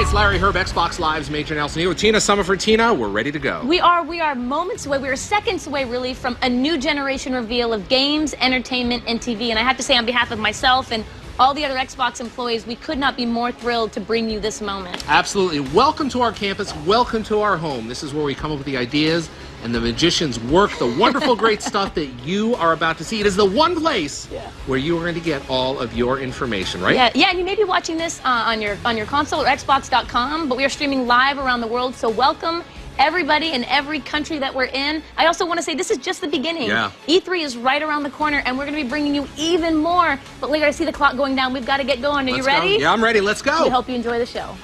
it's Larry Herb, Xbox Live's Major Nelson here with Tina Summerford. Tina, we're ready to go. We are moments away, we are seconds away really from a new generation reveal of games, entertainment, and TV. And I have to say on behalf of myself and all the other Xbox employees, we could not be more thrilled to bring you this moment. Absolutely. Welcome to our campus. Welcome to our home. This is where we come up with the ideas and the magicians work the wonderful, great stuff that you are about to see. It is the one place where you are going to get all of your information, right? Yeah, and you may be watching this on your console or Xbox.com, but we are streaming live around the world, so welcome everybody in every country that we're in. I also want to say this is just the beginning. Yeah. E3 is right around the corner, and we're going to be bringing you even more. But later, I see the clock going down. We've got to get going. Are you ready? Yeah, I'm ready. Let's go. We hope you enjoy the show.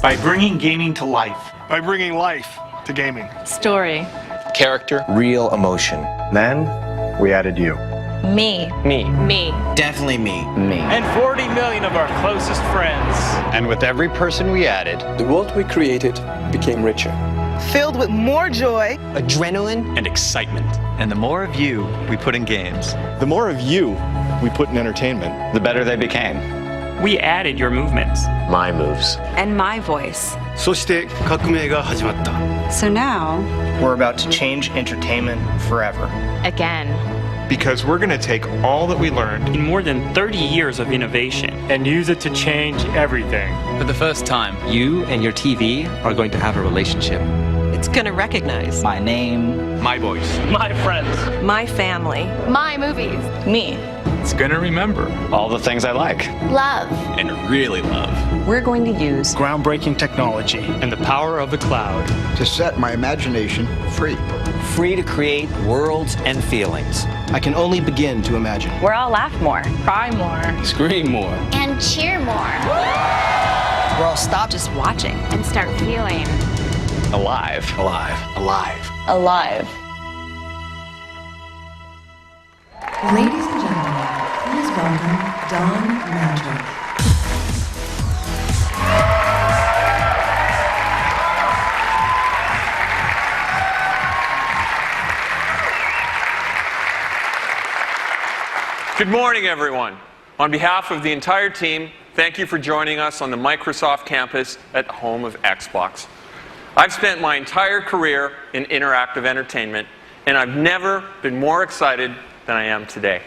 By bringing gaming to life. By bringing life to gaming. Story. Character. Real emotion. Then, we added you. Me. Me. Definitely me. And 40 million of our closest friends. And with every person we added, The world we created became richer. Filled with more joy, Adrenaline. and excitement. And the more of you we put in games, The more of you we put in entertainment, the better they became. We added your movements. My moves. and my voice. そして革命が始まった。 So now, We're about to change entertainment forever. Again. Because we're going to take all that we learned In more than 30 years of innovation. And use it to change everything. For the first time, you and your TV are going to have a relationship. it's gonna recognize My name, my voice. My friends. my family, My movies. me. It's going to remember. All the things I like. Love. And really love. We're going to use Groundbreaking technology. And the power of the cloud. To set my imagination free. Free to create worlds and feelings. I can only begin to imagine. where I'll laugh more, Cry more. Scream more. And cheer more. where I'll stop just watching, And start feeling. Alive. Alive. Alive. alive. Ladies and gentlemen, please welcome Don Mantrick. Good morning, everyone. On behalf of the entire team, thank you for joining us on the Microsoft campus at the home of Xbox. I've spent my entire career in interactive entertainment, and I've never been more excited than I am today.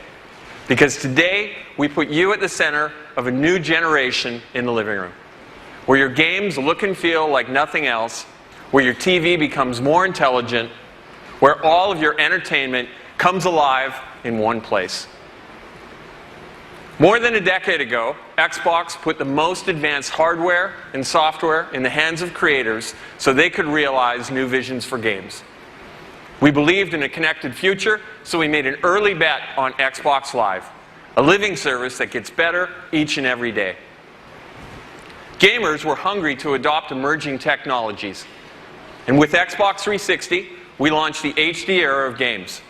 Because today, we put you at the center of a new generation in the living room, where your games look and feel like nothing else, where your TV becomes more intelligent, where all of your entertainment comes alive in one place. More than a decade ago, Xbox put the most advanced hardware and software in the hands of creators so they could realize new visions for games. We believed in a connected future, so we made an early bet on Xbox Live, a living service that gets better each and every day. Gamers were hungry to adopt emerging technologies. And with Xbox 360, we launched the HD era of games.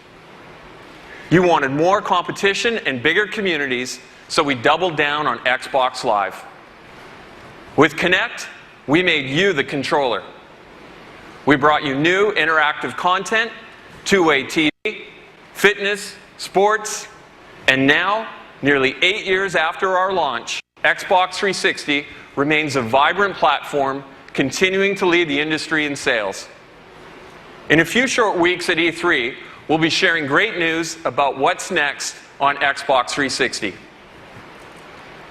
You wanted more competition and bigger communities, so we doubled down on Xbox Live. With Kinect, we made you the controller. We brought you new interactive content, two-way TV, fitness, sports, and now, nearly 8 years after our launch, Xbox 360 remains a vibrant platform, continuing to lead the industry in sales. In a few short weeks at E3, we'll be sharing great news about what's next on Xbox 360.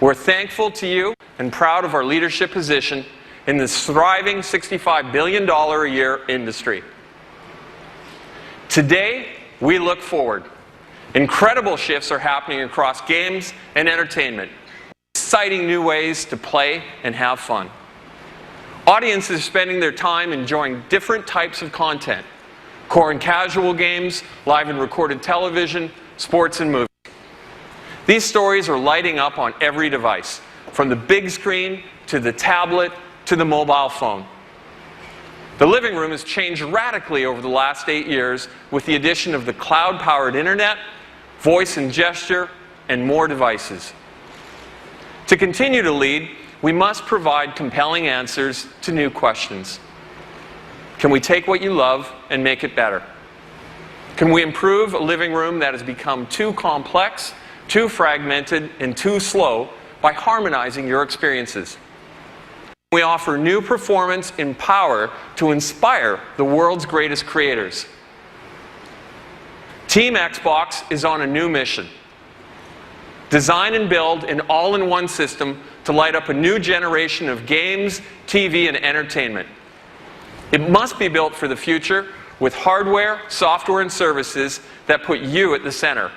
We're thankful to you and proud of our leadership position in this thriving $65 billion a year industry. Today, we look forward. Incredible shifts are happening across games and entertainment. Exciting new ways to play and have fun. Audiences are spending their time enjoying different types of content. Core and casual games, live and recorded television, sports and movies. These stories are lighting up on every device, from the big screen to the tablet to the mobile phone. The living room has changed radically over the last 8 years with the addition of the cloud-powered internet, voice and gesture, and more devices. To continue to lead, we must provide compelling answers to new questions. Can we take what you love and make it better? Can we improve a living room that has become too complex, too fragmented, and too slow by harmonizing your experiences? Can we offer new performance and power to inspire the world's greatest creators? Team Xbox is on a new mission. Design and build an all-in-one system to light up a new generation of games, TV, and entertainment. It must be built for the future with hardware, software, and services that put you at the center.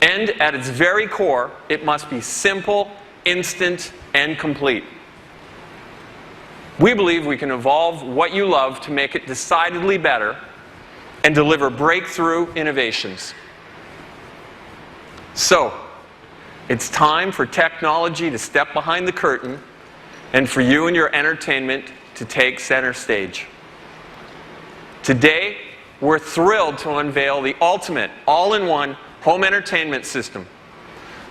And at its very core, it must be simple, instant, and complete. We believe we can evolve what you love to make it decidedly better and deliver breakthrough innovations. So, it's time for technology to step behind the curtain and for you and your entertainment to take center stage. Today, we're thrilled to unveil the ultimate all-in-one home entertainment system.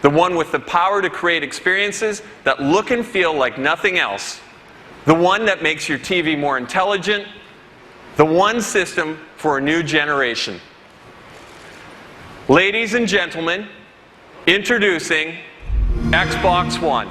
The one with the power to create experiences that look and feel like nothing else. The one that makes your TV more intelligent. The one system for a new generation. Ladies and gentlemen, introducing Xbox One.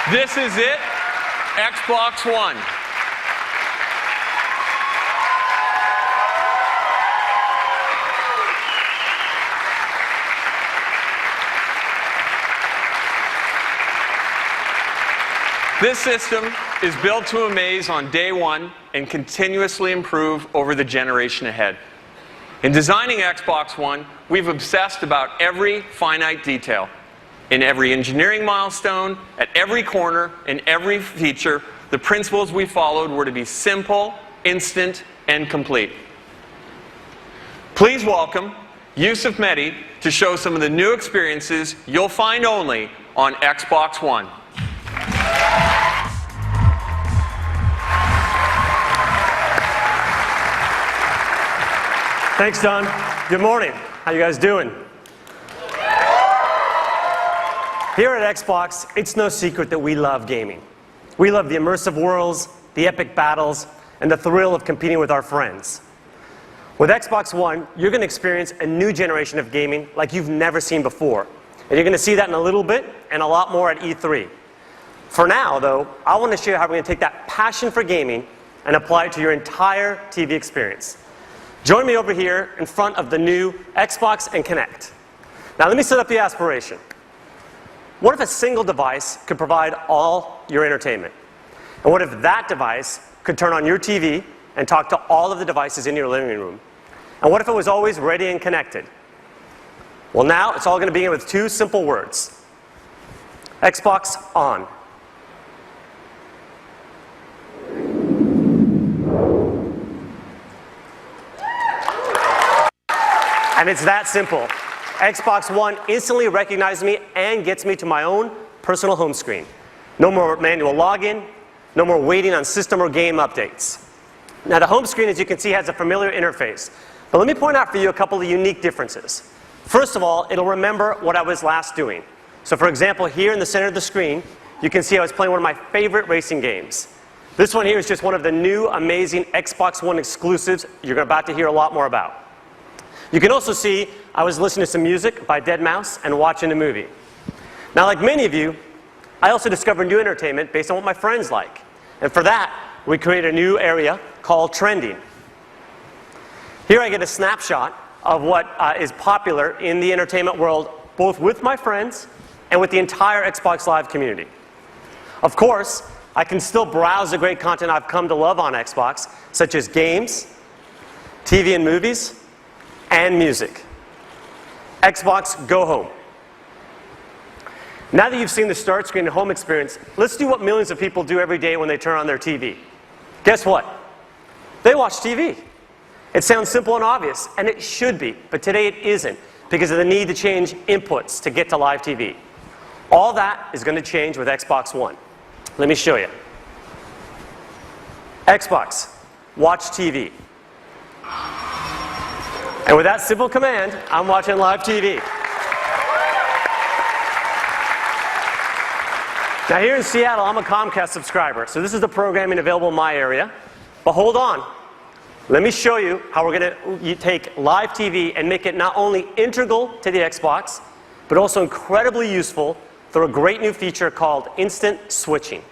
This is it, Xbox One. This system is built to amaze on day one and continuously improve over the generation ahead. In designing Xbox One, we've obsessed about every finite detail. In every engineering milestone, at every corner, in every feature, the principles we followed were to be simple, instant, and complete. Please welcome Yusuf Mehdi to show some of the new experiences you'll find only on Xbox One. Thanks, Don. Good morning. How you guys doing? Here at Xbox, it's no secret that we love gaming. We love the immersive worlds, the epic battles, and the thrill of competing with our friends. With Xbox One, you're going to experience a new generation of gaming like you've never seen before. And you're going to see that in a little bit and a lot more at E3. For now, though, I want to show you how we're going to take that passion for gaming and apply it to your entire TV experience. Join me over here in front of the new Xbox and Kinect. Now let me set up the aspiration. What if a single device could provide all your entertainment? And what if that device could turn on your TV and talk to all of the devices in your living room? And what if it was always ready and connected? Well, now it's all going to begin with two simple words. Xbox on. And it's that simple. Xbox One instantly recognizes me and gets me to my own personal home screen. No more manual login, no more waiting on system or game updates. Now the home screen, as you can see, has a familiar interface. But let me point out for you a couple of unique differences. First of all, it'll remember what I was last doing. So for example, here in the center of the screen, you can see I was playing one of my favorite racing games. This one here is just one of the new amazing Xbox One exclusives you're about to hear a lot more about. You can also see I was listening to some music by Deadmau5 and watching a movie. Now, like many of you, I also discovered new entertainment based on what my friends like. And for that, we created a new area called Trending. Here I get a snapshot of what is popular in the entertainment world, both with my friends and with the entire Xbox Live community. Of course, I can still browse the great content I've come to love on Xbox, such as games, TV and movies, and music. Xbox Go Home. Now that you've seen the start screen and home experience, let's do what millions of people do every day when they turn on their TV. Guess what? They watch TV. It sounds simple and obvious, and it should be, but today it isn't because of the need to change inputs to get to live TV. All that is going to change with Xbox One. Let me show you. Xbox, watch TV. And with that simple command, I'm watching live TV. Now here in Seattle, I'm a Comcast subscriber, so this is the programming available in my area. But hold on. Let me show you how we're going to take live TV and make it not only integral to the Xbox, but also incredibly useful through a great new feature called Instant Switching.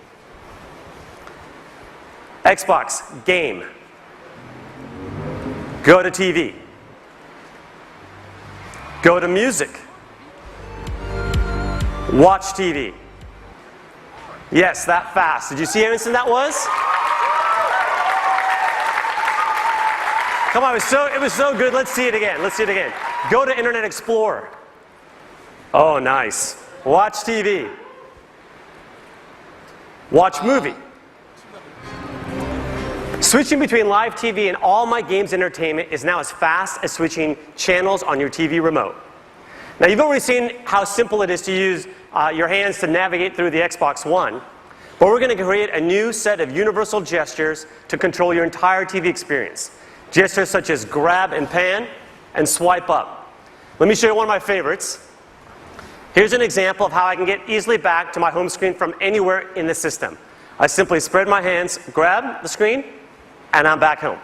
Xbox, game. Go to TV. Go to music. Watch TV. Yes, that fast. Did you see how instant that was? Come on, it was so good. Let's see it again. Let's see it again. Go to Internet Explorer. Oh, nice. Watch TV. Watch movie. Switching between live TV and all my games entertainment is now as fast as switching channels on your TV remote. Now, you've already seen how simple it is to use your hands to navigate through the Xbox One, but we're going to create a new set of universal gestures to control your entire TV experience. Gestures such as grab and pan and swipe up. Let me show you one of my favorites. Here's an example of how I can get easily back to my home screen from anywhere in the system. I simply spread my hands, grab the screen, and I'm back home.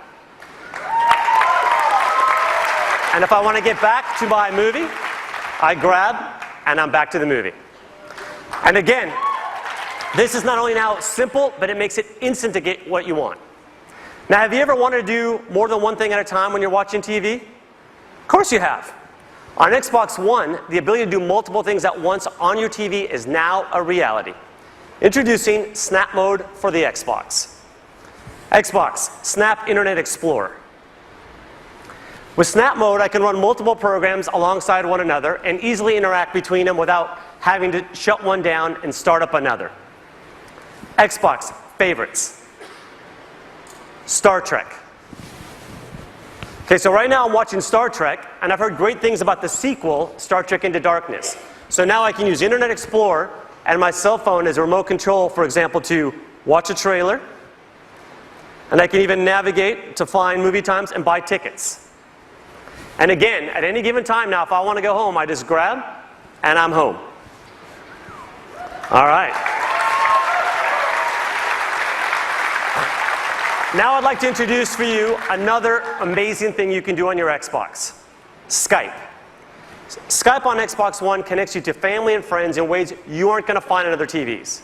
And if I want to get back to my movie, I grab, and I'm back to the movie. And again, this is not only now simple, but it makes it instant to get what you want. Now, have you ever wanted to do more than one thing at a time when you're watching TV? Of course you have. On Xbox One, the ability to do multiple things at once on your TV is now a reality. Introducing Snap Mode for the Xbox. Xbox, Snap Internet Explorer. With Snap Mode, I can run multiple programs alongside one another and easily interact between them without having to shut one down and start up another. Xbox, Favorites. Star Trek. Okay, so right now I'm watching Star Trek, and I've heard great things about the sequel, Star Trek Into Darkness. So now I can use Internet Explorer and my cell phone as a remote control, for example, to watch a trailer, and I can even navigate to find movie times and buy tickets. And again, at any given time now, if I want to go home, I just grab, and I'm home. All right. Now I'd like to introduce for you another amazing thing you can do on your Xbox. Skype. Skype on Xbox One connects you to family and friends in ways you aren't going to find on other TVs.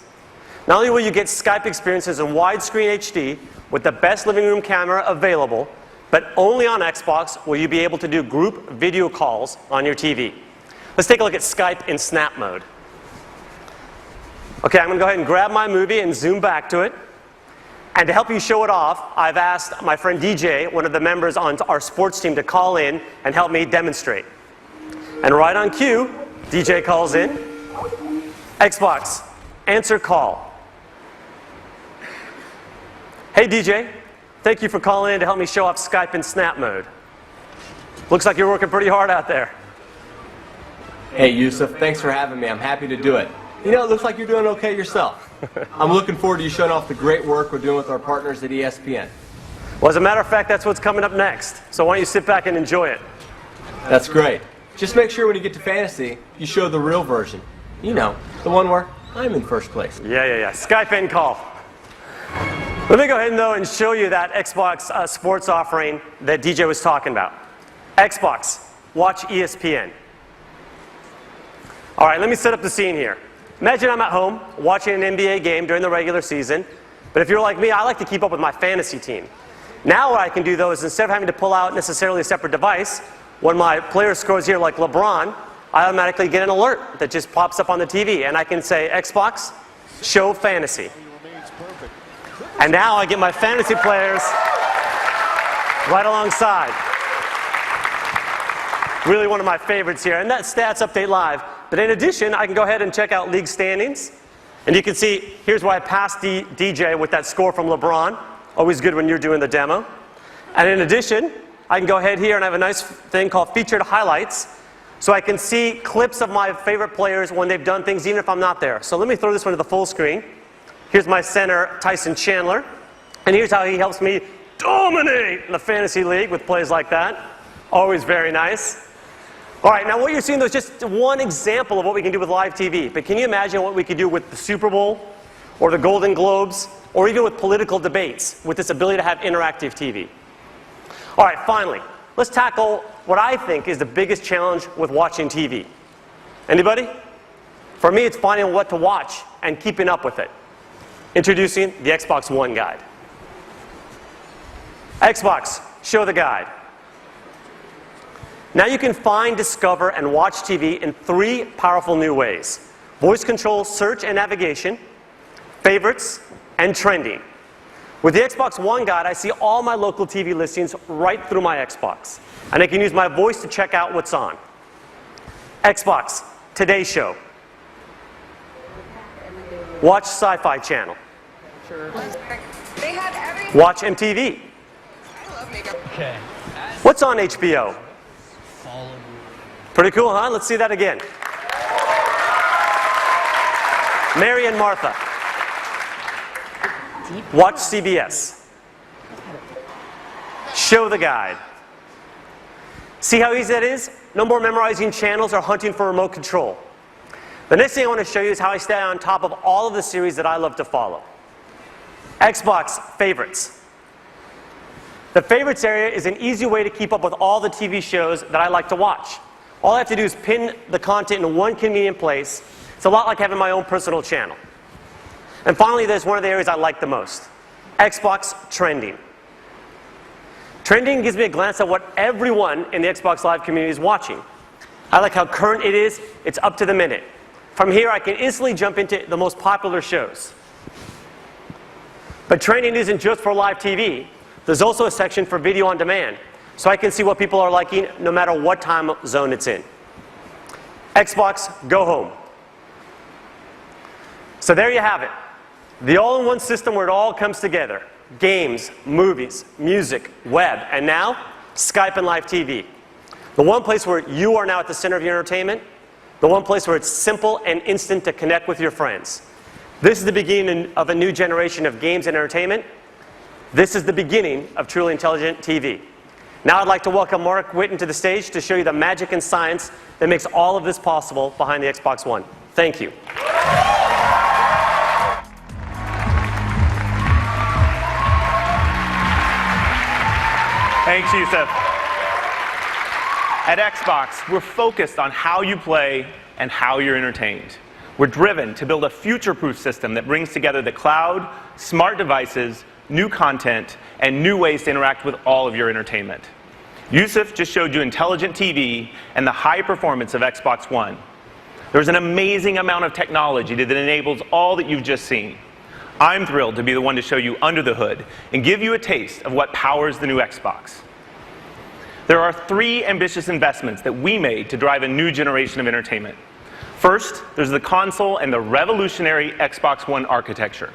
Not only will you get Skype experiences in widescreen HD with the best living room camera available, but only on Xbox will you be able to do group video calls on your TV. Let's take a look at Skype in Snap Mode. Okay, I'm going to go ahead and grab my movie and zoom back to it. And to help you show it off, I've asked my friend DJ, one of the members on our sports team, to call in and help me demonstrate. And right on cue, DJ calls in. Xbox, answer call. Hey DJ, thank you for calling in to help me show off Skype in Snap Mode. Looks like you're working pretty hard out there. Hey Yusuf, thanks for having me. I'm happy to do it. You know, it looks like you're doing okay yourself. I'm looking forward to you showing off the great work we're doing with our partners at ESPN. Well, as a matter of fact, that's what's coming up next. So why don't you sit back and enjoy it? That's great. Just make sure when you get to fantasy, you show the real version. You know, the one where I'm in first place. Yeah. Skype in call. Let me go ahead though and show you that Xbox sports offering that DJ was talking about. Xbox, watch ESPN. All right, let me set up the scene here. Imagine I'm at home watching an NBA game during the regular season, but if you're like me, I like to keep up with my fantasy team. Now what I can do though is instead of having to pull out necessarily a separate device, when my player scores here like LeBron, I automatically get an alert that just pops up on the TV and I can say, Xbox, show fantasy. And now I get my fantasy players right alongside. Really one of my favorites here. And that's Stats Update Live. But in addition, I can go ahead and check out league standings. And you can see, here's where I passed DJ with that score from LeBron. Always good when you're doing the demo. And in addition, I can go ahead here and I have a nice thing called Featured Highlights. So I can see clips of my favorite players when they've done things, even if I'm not there. So let me throw this one to the full screen. Here's my center, Tyson Chandler. And here's how he helps me dominate the fantasy league with plays like that. Always very nice. All right, now what you're seeing though is just one example of what we can do with live TV. But can you imagine what we could do with the Super Bowl or the Golden Globes or even with political debates with this ability to have interactive TV? All right, finally, let's tackle what I think is the biggest challenge with watching TV. Anybody? For me, it's finding what to watch and keeping up with it. Introducing the Xbox One Guide. Xbox, show the guide. Now you can find, discover, and watch TV in 3 powerful new ways. Voice control, search, and navigation, favorites, and trending. With the Xbox One Guide, I see all my local TV listings right through my Xbox. And I can use my voice to check out what's on. Xbox, Today Show. Watch Sci-Fi Channel. Watch MTV. Okay. What's on HBO? Pretty cool, huh? Let's see that again. Mary and Martha. Watch CBS. Show the guide. See how easy that is? No more memorizing channels or hunting for remote control. The next thing I want to show you is how I stay on top of all of the series that I love to follow. Xbox Favorites. The Favorites area is an easy way to keep up with all the TV shows that I like to watch. All I have to do is pin the content in one convenient place. It's a lot like having my own personal channel. And finally, there's one of the areas I like the most. Xbox Trending. Trending gives me a glance at what everyone in the Xbox Live community is watching. I like how current it is. It's up to the minute. From here, I can instantly jump into the most popular shows. But Trending isn't just for live TV. There's also a section for video on demand, so I can see what people are liking no matter what time zone it's in. Xbox Go Home. So there you have it. The all-in-one system where it all comes together. Games, movies, music, web, and now, Skype and live TV. The one place where you are now at the center of your entertainment. The one place where it's simple and instant to connect with your friends. This is the beginning of a new generation of games and entertainment. This is the beginning of truly intelligent TV. Now I'd like to welcome Mark Whitten to the stage to show you the magic and science that makes all of this possible behind the Xbox One. Thank you. Thanks, Yusuf. At Xbox, we're focused on how you play and how you're entertained. We're driven to build a future-proof system that brings together the cloud, smart devices, new content, and new ways to interact with all of your entertainment. Yusuf just showed you intelligent TV and the high performance of Xbox One. There's an amazing amount of technology that enables all that you've just seen. I'm thrilled to be the one to show you under the hood and give you a taste of what powers the new Xbox. There are 3 ambitious investments that we made to drive a new generation of entertainment. First, there's the console and the revolutionary Xbox One architecture.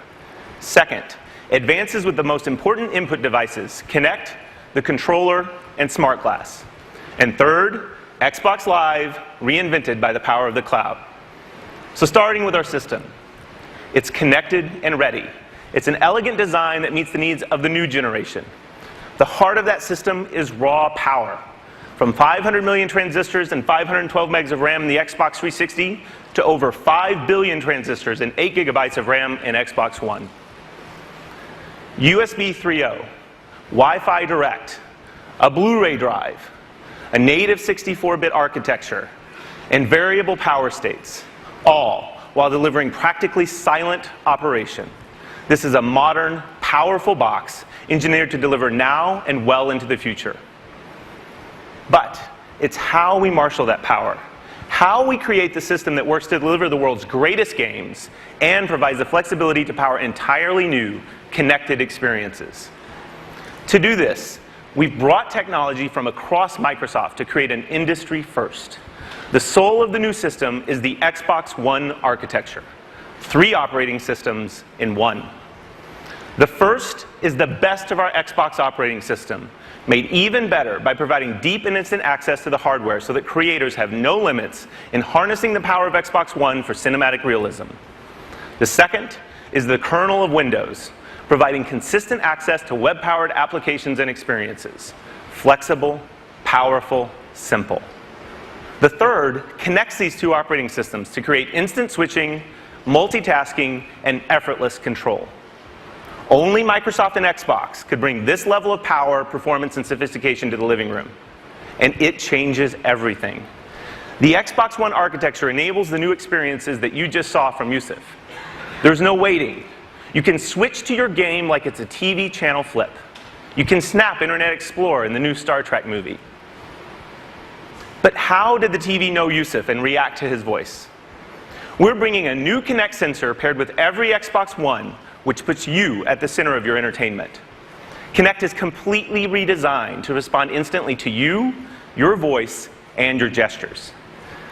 Second, advances with the most important input devices, Kinect, the controller, and Smart Glass. And third, Xbox Live, reinvented by the power of the cloud. So starting with our system. It's connected and ready. It's an elegant design that meets the needs of the new generation. The heart of that system is raw power. from 500 million transistors and 512 megs of RAM in the Xbox 360 to over 5 billion transistors and 8 gigabytes of RAM in Xbox One. USB 3.0, Wi-Fi Direct, a Blu-ray drive, a native 64-bit architecture, and variable power states, all while delivering practically silent operation. This is a modern, powerful box engineered to deliver now and well into the future. But it's how we marshal that power, how we create the system that works to deliver the world's greatest games and provides the flexibility to power entirely new, connected experiences. To do this, we've brought technology from across Microsoft to create an industry first. The soul of the new system is the Xbox One architecture, 3 operating systems in one. The first is the best of our Xbox operating system, made even better by providing deep and instant access to the hardware so that creators have no limits in harnessing the power of Xbox One for cinematic realism. The second is the kernel of Windows, providing consistent access to web-powered applications and experiences. Flexible, powerful, simple. The third connects these 2 operating systems to create instant switching, multitasking, and effortless control. Only Microsoft and Xbox could bring this level of power, performance, and sophistication to the living room. And it changes everything. The Xbox One architecture enables the new experiences that you just saw from Yusuf. There's no waiting. You can switch to your game like it's a TV channel flip. You can snap Internet Explorer in the new Star Trek movie. But how did the TV know Yusuf and react to his voice? We're bringing a new Kinect sensor paired with every Xbox One, which puts you at the center of your entertainment. Kinect is completely redesigned to respond instantly to you, your voice, and your gestures.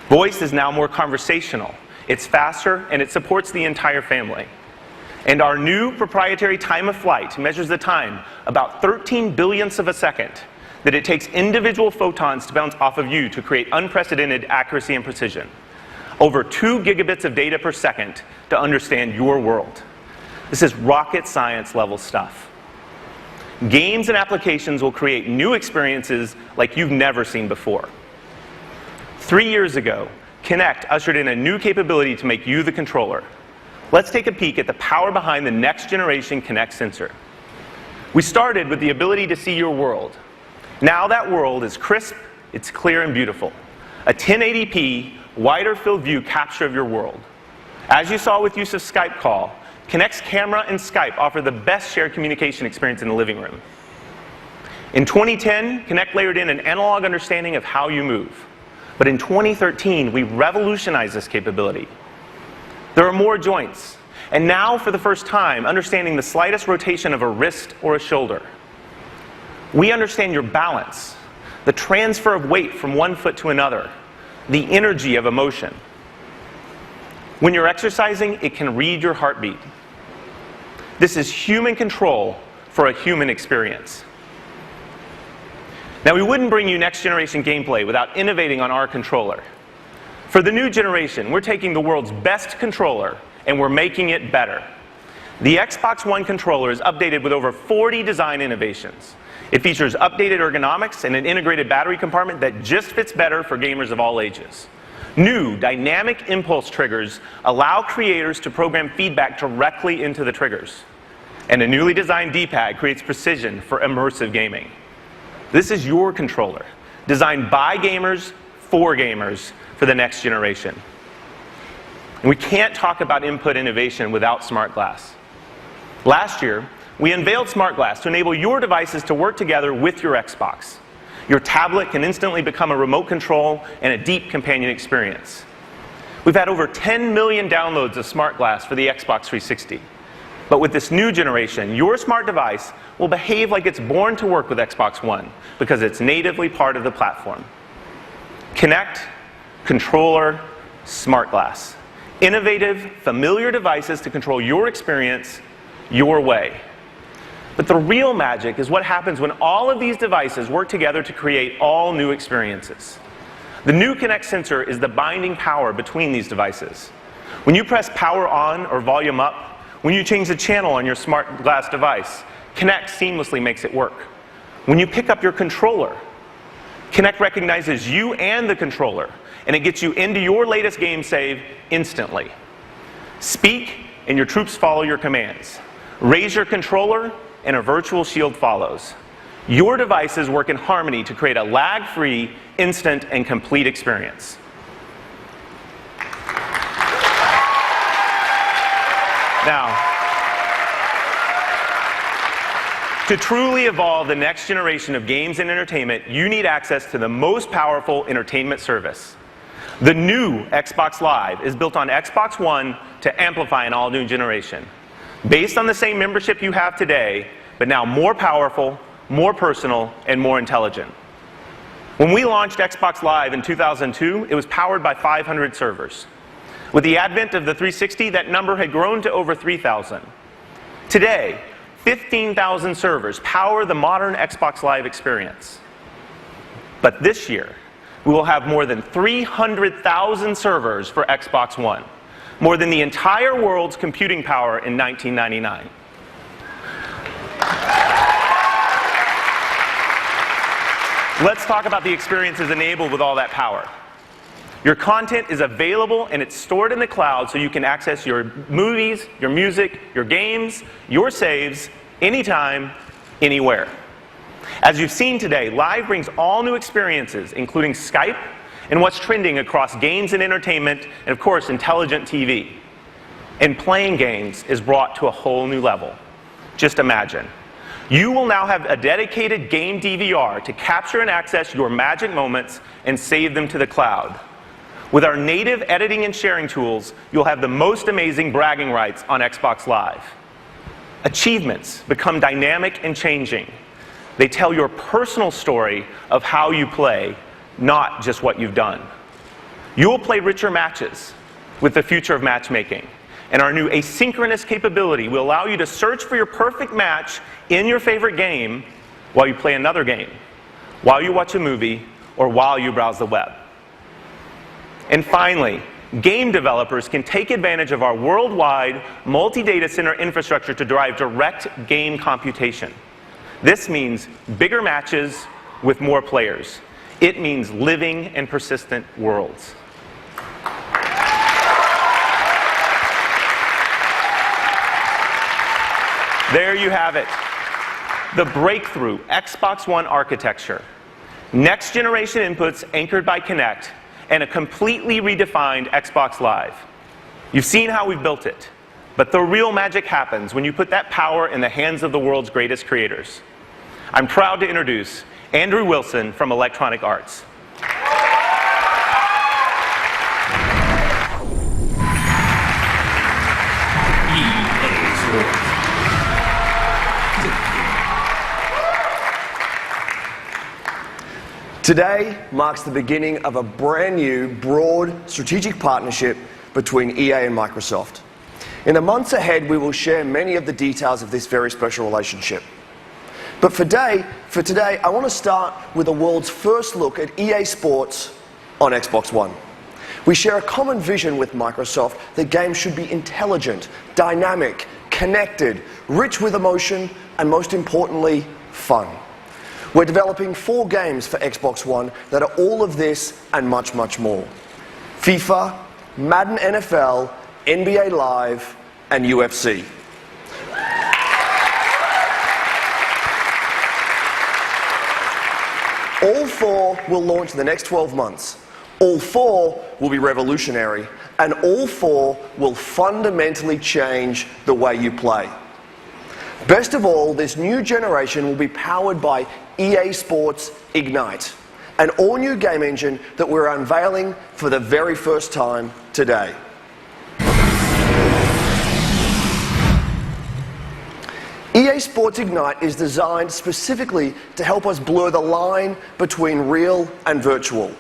Voice is now more conversational, it's faster, and it supports the entire family. And our new proprietary time of flight measures the time, about 13 billionths of a second, that it takes individual photons to bounce off of you to create unprecedented accuracy and precision. Over 2 gigabits of data per second to understand your world. This is rocket science level stuff. Games and applications will create new experiences like you've never seen before. 3 years ago, Kinect ushered in a new capability to make you the controller. Let's take a peek at the power behind the next generation Kinect sensor. We started with the ability to see your world. Now that world is crisp, it's clear and beautiful. A 1080p, wider field view capture of your world. As you saw with Yusuf's Skype call, Kinect's camera and Skype offer the best shared communication experience in the living room. In 2010, Kinect layered in an analog understanding of how you move. But in 2013, we revolutionized this capability. There are more joints, and now for the first time, understanding the slightest rotation of a wrist or a shoulder. We understand your balance, the transfer of weight from one foot to another, the energy of emotion. When you're exercising, it can read your heartbeat. This is human control for a human experience. Now, we wouldn't bring you next generation gameplay without innovating on our controller. For the new generation, we're taking the world's best controller and we're making it better. The Xbox One controller is updated with over 40 design innovations. It features updated ergonomics and an integrated battery compartment that just fits better for gamers of all ages. New dynamic impulse triggers allow creators to program feedback directly into the triggers. And a newly designed D-pad creates precision for immersive gaming. This is your controller, designed by gamers for gamers for the next generation. And we can't talk about input innovation without Smart Glass. Last year, we unveiled Smart Glass to enable your devices to work together with your Xbox. Your tablet can instantly become a remote control and a deep companion experience. We've had over 10 million downloads of Smart Glass for the Xbox 360. But with this new generation, your smart device will behave like it's born to work with Xbox One because it's natively part of the platform. Kinect, controller, Smart Glass. Innovative, familiar devices to control your experience your way. But the real magic is what happens when all of these devices work together to create all new experiences. The new Kinect sensor is the binding power between these devices. When you press power on or volume up, when you change the channel on your Smart Glass device, Kinect seamlessly makes it work. When you pick up your controller, Kinect recognizes you and the controller, and it gets you into your latest game save instantly. Speak, and your troops follow your commands. Raise your controller, and a virtual shield follows. Your devices work in harmony to create a lag-free, instant, and complete experience. Now, to truly evolve the next generation of games and entertainment, you need access to the most powerful entertainment service. The new Xbox Live is built on Xbox One to amplify an all-new generation. Based on the same membership you have today, but now more powerful, more personal, and more intelligent. When we launched Xbox Live in 2002, it was powered by 500 servers. With the advent of the 360, that number had grown to over 3,000. Today, 15,000 servers power the modern Xbox Live experience. But this year, we will have more than 300,000 servers for Xbox One, more than the entire world's computing power in 1999. Let's talk about the experiences enabled with all that power. Your content is available and it's stored in the cloud so you can access your movies, your music, your games, your saves, anytime, anywhere. As you've seen today, Live brings all new experiences, including Skype and what's trending across games and entertainment, and of course, intelligent TV. And playing games is brought to a whole new level. Just imagine. You will now have a dedicated game DVR to capture and access your magic moments and save them to the cloud. With our native editing and sharing tools, you'll have the most amazing bragging rights on Xbox Live. Achievements become dynamic and changing. They tell your personal story of how you play, not just what you've done. You will play richer matches with the future of matchmaking. And our new asynchronous capability will allow you to search for your perfect match in your favorite game while you play another game, while you watch a movie, or while you browse the web. And finally, game developers can take advantage of our worldwide multi-data center infrastructure to drive direct game computation. This means bigger matches with more players. It means living and persistent worlds. There you have it. The breakthrough Xbox One architecture. Next generation inputs anchored by Kinect, and a completely redefined Xbox Live. You've seen how we've built it, but the real magic happens when you put that power in the hands of the world's greatest creators. I'm proud to introduce Andrew Wilson from Electronic Arts. Today marks the beginning of a brand new, broad, strategic partnership between EA and Microsoft. In the months ahead, we will share many of the details of this very special relationship. But for today, I want to start with the world's first look at EA Sports on Xbox One. We share a common vision with Microsoft that games should be intelligent, dynamic, connected, rich with emotion, and most importantly, fun. We're developing 4 games for Xbox One that are all of this and much, much more. FIFA, Madden NFL, NBA Live, and UFC. All 4 will launch in the next 12 months. All 4 will be revolutionary, and all 4 will fundamentally change the way you play. Best of all, this new generation will be powered by EA Sports Ignite, an all-new game engine that we're unveiling for the very first time today. EA Sports Ignite is designed specifically to help us blur the line between real and virtual.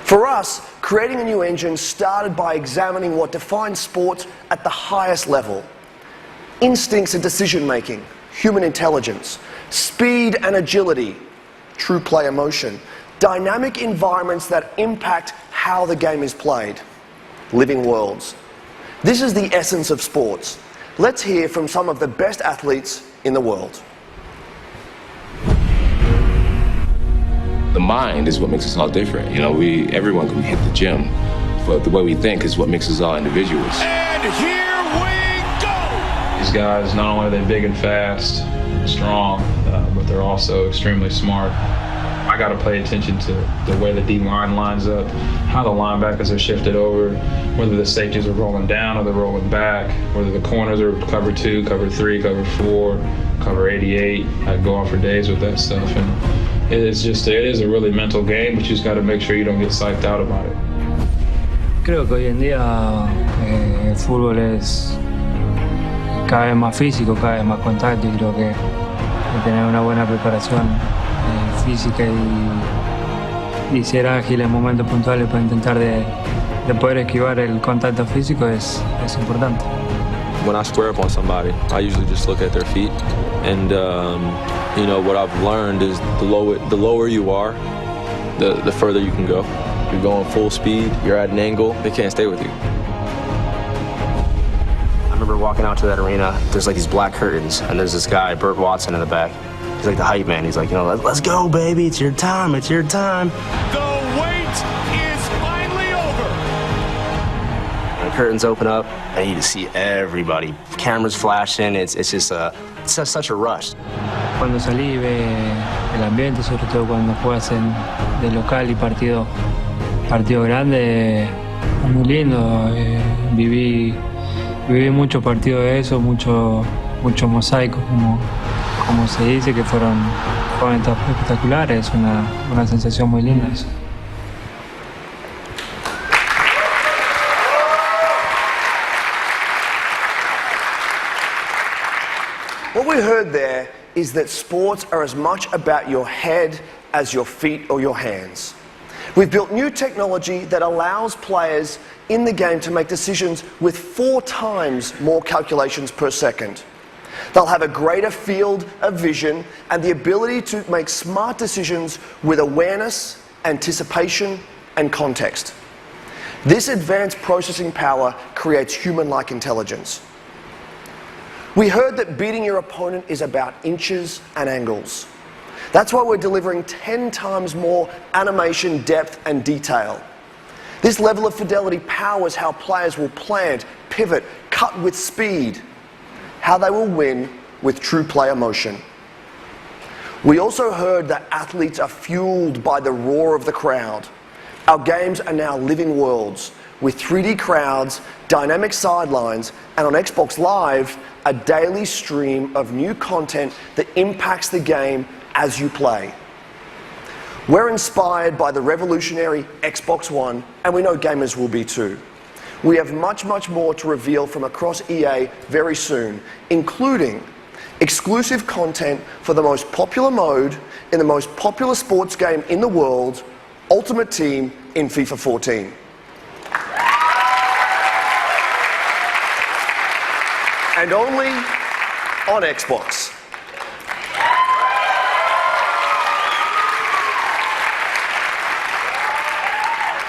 For us, creating a new engine started by examining what defines sports at the highest level. Instincts and decision-making, human intelligence, speed and agility, true play emotion, dynamic environments that impact how the game is played, living worlds. This is the essence of sports. Let's hear from some of the best athletes in the world. The mind is what makes us all different. You know, everyone can hit the gym, but the way we think is what makes us all individuals. And here we go! These guys, not only are they big and fast, strong, but they're also extremely smart. I got to pay attention to the way the D-line lines up, how the linebackers are shifted over, whether the safeties are rolling down or they're rolling back, whether the corners are cover 2, cover 3, cover 4, cover 88. I go on for days with that stuff, and it is a really mental game, but you just got to make sure you don't get psyched out about it. Creo que hoy en día el fútbol es cada vez más físico, cada vez más contacto, y creo que tener una buena preparación física y ser ágil en momentos puntuales para intentar de poder esquivar el contacto físico es importante. When I square up on somebody, I usually just look at their feet, and you know, what I've learned is the lower you are, the further you can go. You're going full speed, you're at an angle, they can't stay with you. I remember walking out to that arena, there's like these black curtains, and there's this guy, Burt Watson, in the back. He's like the hype man. He's like, you know, let's go, baby. It's your time. It's your time. The wait is finally over. And the curtains open up, and you just see everybody. Cameras flashing. It's just such a rush. Cuando salí ve el ambiente, sobre todo cuando juegas de local y partido grande, es muy lindo. Viví muchos partidos de eso, mucho mosaico, como se dice, que fueron espectaculares, una sensación muy linda eso. What we heard there is that sports are as much about your head as your feet or your hands. We've built new technology that allows players in the game to make decisions with 4 times more calculations per second. They'll have a greater field of vision and the ability to make smart decisions with awareness, anticipation, and context. This advanced processing power creates human-like intelligence. We heard that beating your opponent is about inches and angles. That's why we're delivering 10 times more animation, depth, and detail. This level of fidelity powers how players will plant, pivot, cut with speed, how they will win with true player motion. We also heard that athletes are fueled by the roar of the crowd. Our games are now living worlds with 3D crowds, dynamic sidelines, and on Xbox Live, a daily stream of new content that impacts the game as you play. We're inspired by the revolutionary Xbox One, and we know gamers will be too. We have much more to reveal from across EA very soon, including exclusive content for the most popular mode in the most popular sports game in the world, Ultimate Team in FIFA 14. And only on Xbox.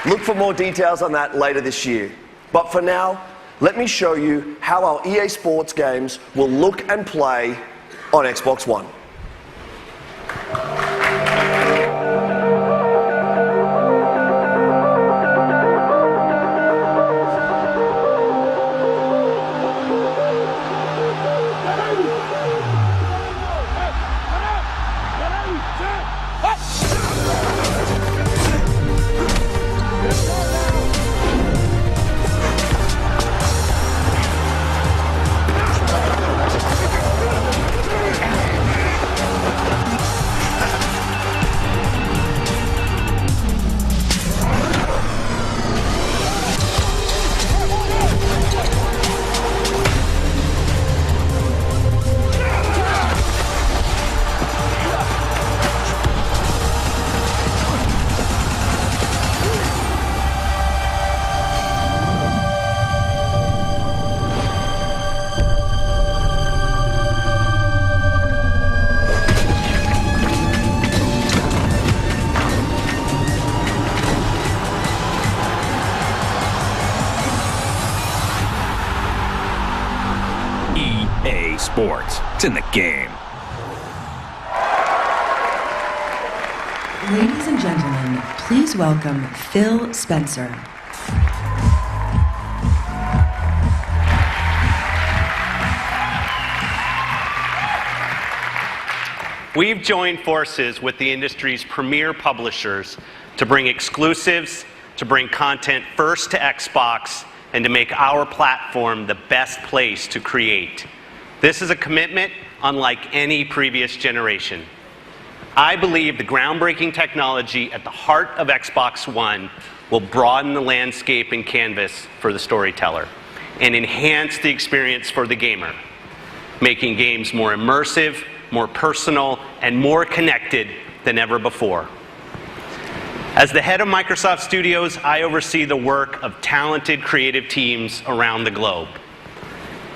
Look for more details on that later this year. But for now, let me show you how our EA Sports games will look and play on Xbox One. EA Sports. It's in the game. Ladies and and gentlemen, please welcome Phil Spencer. We've joined forces with the industry's premier publishers to bring exclusives, to bring content first to Xbox, and to make our platform the best place to create. This is a commitment unlike any previous generation. I believe the groundbreaking technology at the heart of Xbox One will broaden the landscape and canvas for the storyteller and enhance the experience for the gamer, making games more immersive, more personal, and more connected than ever before. As the head of Microsoft Studios, I oversee the work of talented creative teams around the globe.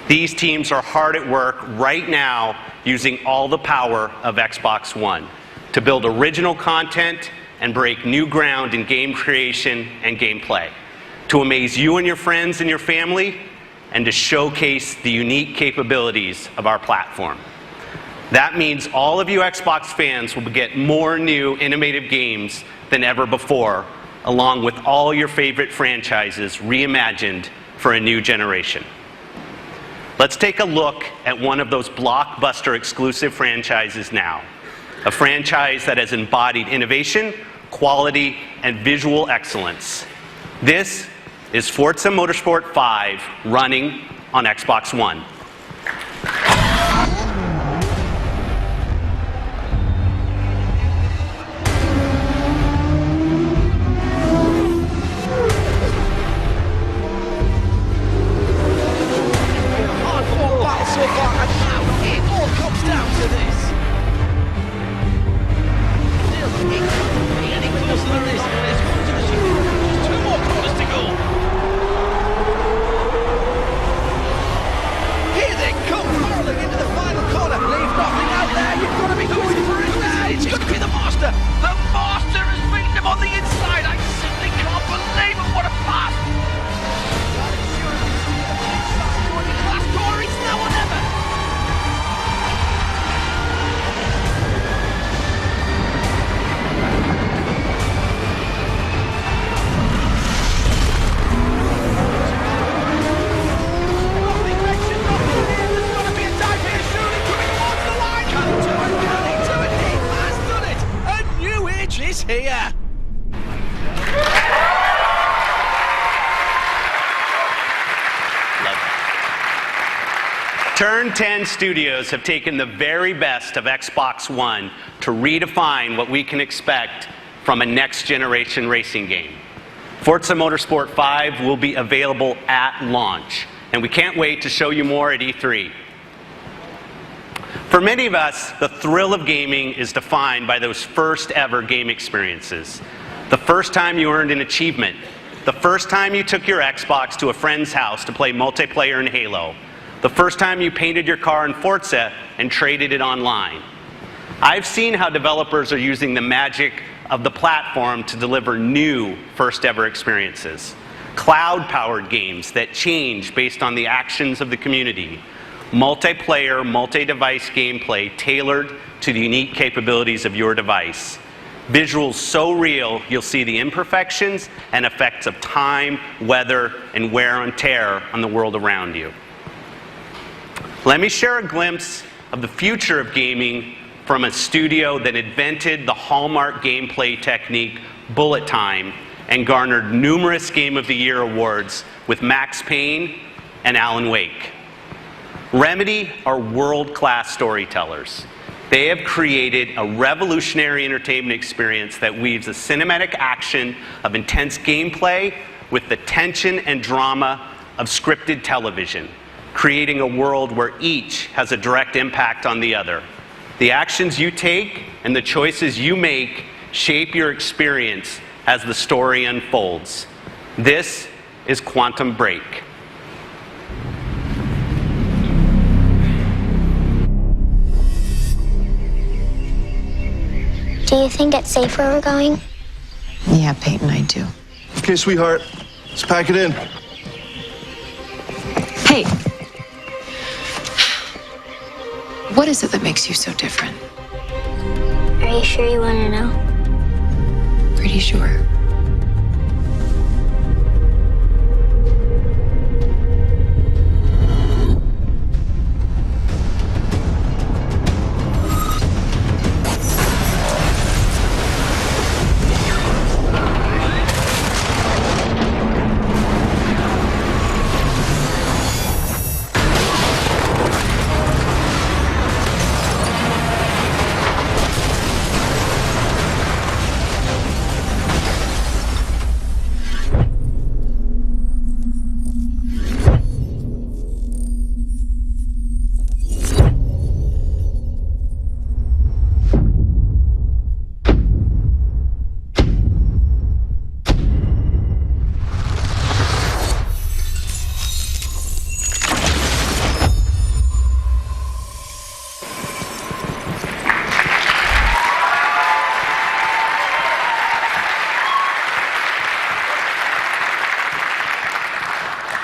These teams are hard at work right now using all the power of Xbox One to build original content and break new ground in game creation and gameplay, to amaze you and your friends and your family, and to showcase the unique capabilities of our platform. That means all of you Xbox fans will get more new, innovative games than ever before, along with all your favorite franchises reimagined for a new generation. Let's take a look at one of those blockbuster exclusive franchises now. A franchise that has embodied innovation, quality, and visual excellence. This is Forza Motorsport 5 running on Xbox One. Here. Turn 10 Studios have taken the very best of Xbox One to redefine what we can expect from a next-generation racing game. Forza Motorsport 5 will be available at launch, and we can't wait to show you more at E3. For many of us, the thrill of gaming is defined by those first ever game experiences. The first time you earned an achievement. The first time you took your Xbox to a friend's house to play multiplayer in Halo. The first time you painted your car in Forza and traded it online. I've seen how developers are using the magic of the platform to deliver new first ever experiences. Cloud-powered games that change based on the actions of the community. Multiplayer, multi-device gameplay tailored to the unique capabilities of your device. Visuals so real, you'll see the imperfections and effects of time, weather, and wear and tear on the world around you. Let me share a glimpse of the future of gaming from a studio that invented the hallmark gameplay technique, bullet time, and garnered numerous Game of the Year awards with Max Payne and Alan Wake. Remedy are world-class storytellers. They have created a revolutionary entertainment experience that weaves a cinematic action of intense gameplay with the tension and drama of scripted television, creating a world where each has a direct impact on the other. The actions you take and the choices you make shape your experience as the story unfolds. This is Quantum Break. Do you think it's safe where we're going? Yeah, Peyton, I do. Okay, sweetheart, let's pack it in. Hey! What is it that makes you so different? Are you sure you want to know? pretty sure.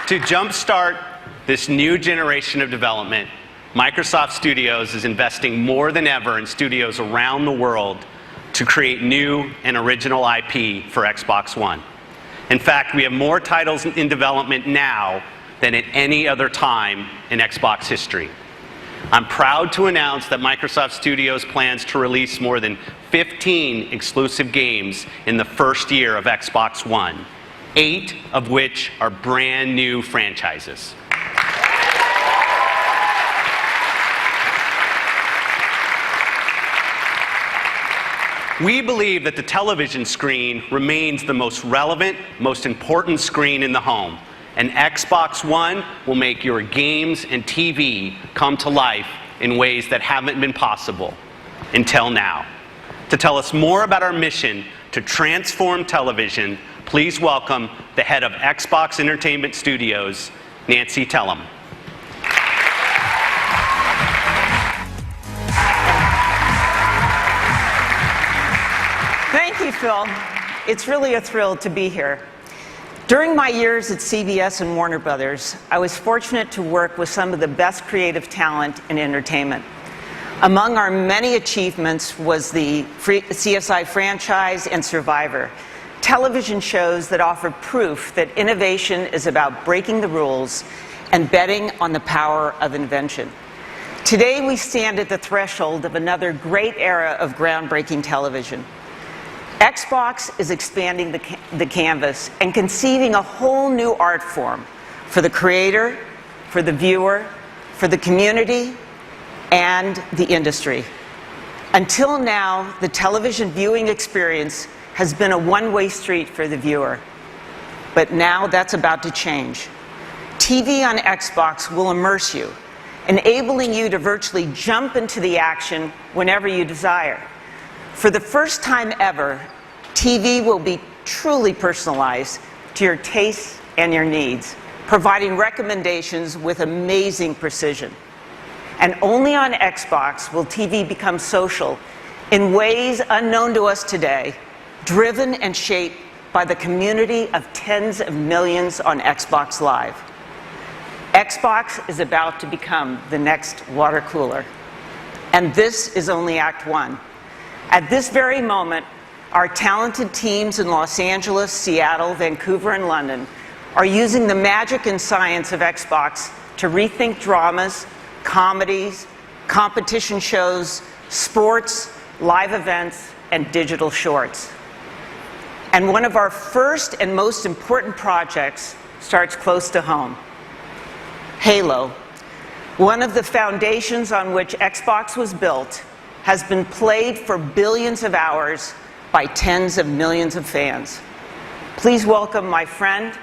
To jumpstart this new generation of development, Microsoft Studios is investing more than ever in studios around the world to create new and original IP for Xbox One. In fact, we have more titles in development now than at any other time in Xbox history. I'm proud to announce that Microsoft Studios plans to release more than 15 exclusive games in the first year of Xbox One, 8 of which are brand new franchises. We believe that the television screen remains the most relevant, most important screen in the home, and Xbox One will make your games and TV come to life in ways that haven't been possible until now. To tell us more about our mission to transform television, please welcome the head of Xbox Entertainment Studios, Nancy Tellem. Thank you, Phil. It's really a thrill to be here. During my years at CBS and Warner Brothers, I was fortunate to work with some of the best creative talent in entertainment. Among our many achievements was the CSI franchise and Survivor, television shows that offer proof that innovation is about breaking the rules and betting on the power of invention. Today, we stand at the threshold of another great era of groundbreaking television. Xbox is expanding the canvas and conceiving a whole new art form for the creator, for the viewer, for the community, and the industry. Until now, the television viewing experience has been a one-way street for the viewer. But now that's about to change. TV on Xbox will immerse you, enabling you to virtually jump into the action whenever you desire. For the first time ever, TV will be truly personalized to your tastes and your needs, providing recommendations with amazing precision. And only on Xbox will TV become social in ways unknown to us today, driven and shaped by the community of tens of millions on Xbox Live. Xbox is about to become the next water cooler. And this is only Act 1. At this very moment, our talented teams in Los Angeles, Seattle, Vancouver, and London are using the magic and science of Xbox to rethink dramas, comedies, competition shows, sports, live events, and digital shorts. And one of our first and most important projects starts close to home. Halo, one of the foundations on which Xbox was built, has been played for billions of hours by tens of millions of fans. Please welcome my friend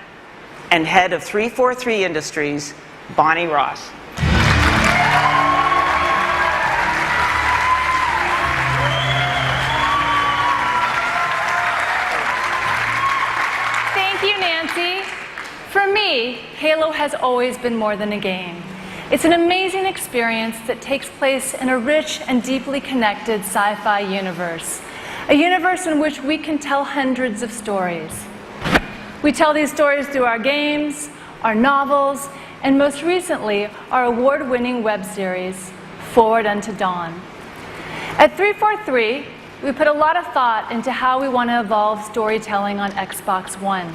and head of 343 Industries, Bonnie Ross. Thank you, Nancy. For me, Halo has always been more than a game. It's an amazing experience that takes place in a rich and deeply connected sci-fi universe, a universe in which we can tell hundreds of stories. We tell these stories through our games, our novels, and most recently, our award-winning web series, Forward Unto Dawn. At 343, we put a lot of thought into how we want to evolve storytelling on Xbox One.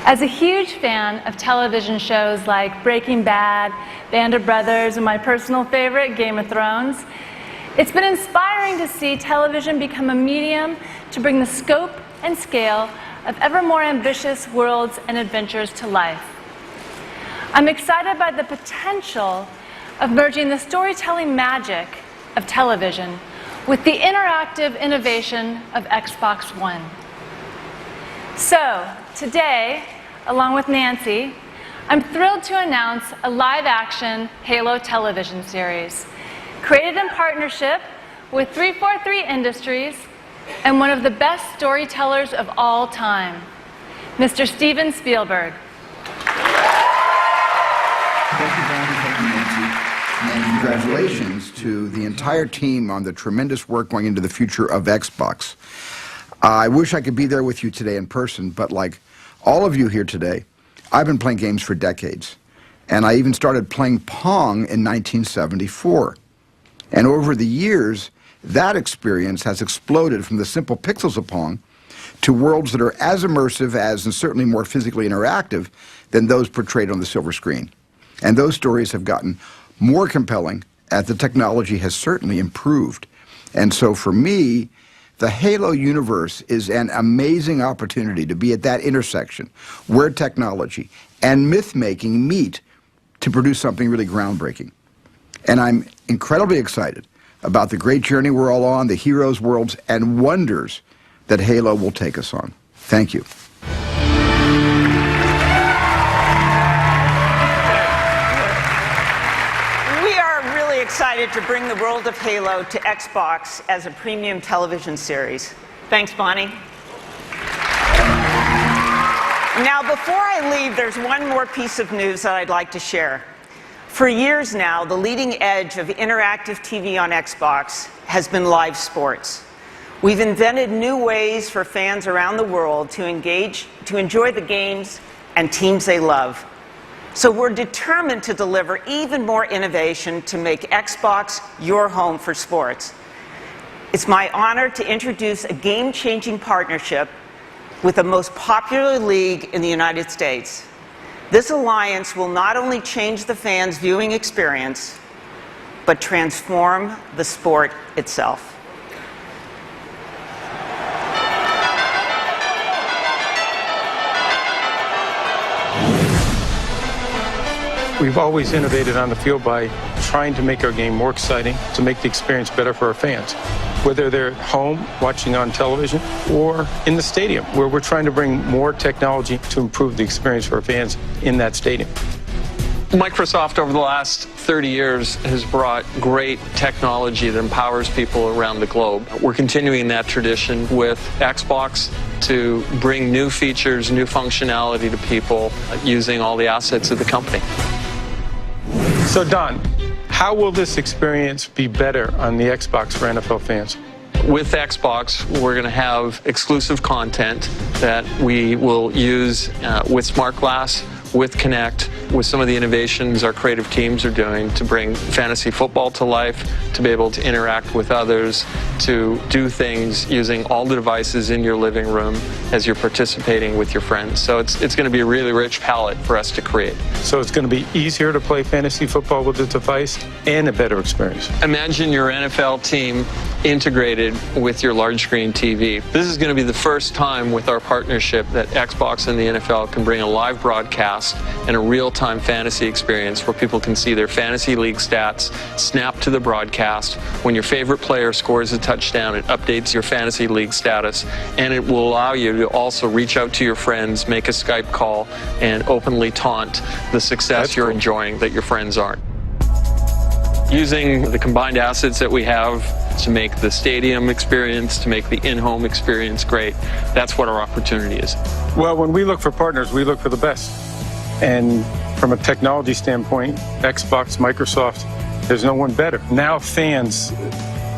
As a huge fan of television shows like Breaking Bad, Band of Brothers, and my personal favorite, Game of Thrones, it's been inspiring to see television become a medium to bring the scope and scale of ever more ambitious worlds and adventures to life. I'm excited by the potential of merging the storytelling magic of television with the interactive innovation of Xbox One. So, today, along with Nancy, I'm thrilled to announce a live-action Halo television series, created in partnership with 343 Industries and one of the best storytellers of all time, Mr. Steven Spielberg. Thank you, Bonnie. Thank you, Nancy. And congratulations to the entire team on the tremendous work going into the future of Xbox. I wish I could be there with you today in person, but like all of you here today, I've been playing games for decades. And I even started playing Pong in 1974. And over the years, that experience has exploded from the simple pixels of Pong to worlds that are as immersive as, and certainly more physically interactive, than those portrayed on the silver screen. And those stories have gotten more compelling as the technology has certainly improved. And so for me, the Halo universe is an amazing opportunity to be at that intersection where technology and myth-making meet to produce something really groundbreaking. And I'm incredibly excited about the great journey we're all on, the heroes, worlds, and wonders that Halo will take us on. Thank you. We are really excited to bring the world of Halo to Xbox as a premium television series. Thanks, Bonnie. Now, before I leave, there's one more piece of news that I'd like to share. For years now, the leading edge of interactive TV on Xbox has been live sports. We've invented new ways for fans around the world to enjoy the games and teams they love. So we're determined to deliver even more innovation to make Xbox your home for sports. It's my honor to introduce a game-changing partnership with the most popular league in the United States. This alliance will not only change the fans' viewing experience, but transform the sport itself. We've always innovated on the field by trying to make our game more exciting, to make the experience better for our fans. Whether they're at home watching on television or in the stadium, where we're trying to bring more technology to improve the experience for our fans in that stadium. Microsoft over the last 30 years has brought great technology that empowers people around the globe. We're continuing that tradition with Xbox to bring new features, new functionality to people using all the assets of the company. So Don, how will this experience be better on the Xbox for NFL fans? With Xbox, we're going to have exclusive content that we will use with Smart Glass, with Kinect, with some of the innovations our creative teams are doing to bring fantasy football to life, to be able to interact with others, to do things using all the devices in your living room as you're participating with your friends. So it's going to be a really rich palette for us to create. So it's going to be easier to play fantasy football with the device and a better experience. Imagine your NFL team integrated with your large screen TV. This is going to be the first time with our partnership that Xbox and the NFL can bring a live broadcast and a real-time fantasy experience where people can see their fantasy league stats snap to the broadcast. When your favorite player scores a touchdown, it updates your fantasy league status, and it will allow you to also reach out to your friends, make a Skype call, and openly taunt the success you're enjoying that your friends aren't. Using the combined assets that we have to make the stadium experience, to make the in-home experience great, that's what our opportunity is. Well, when we look for partners, we look for the best. And from a technology standpoint, Xbox, Microsoft, there's no one better. Now fans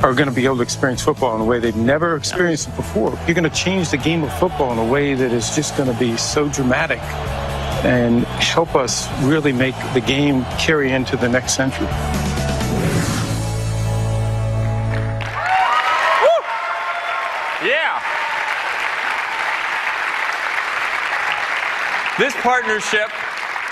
are going to be able to experience football in a way they've never experienced it before. You're going to change the game of football in a way that is just going to be so dramatic and help us really make the game carry into the next century. This partnership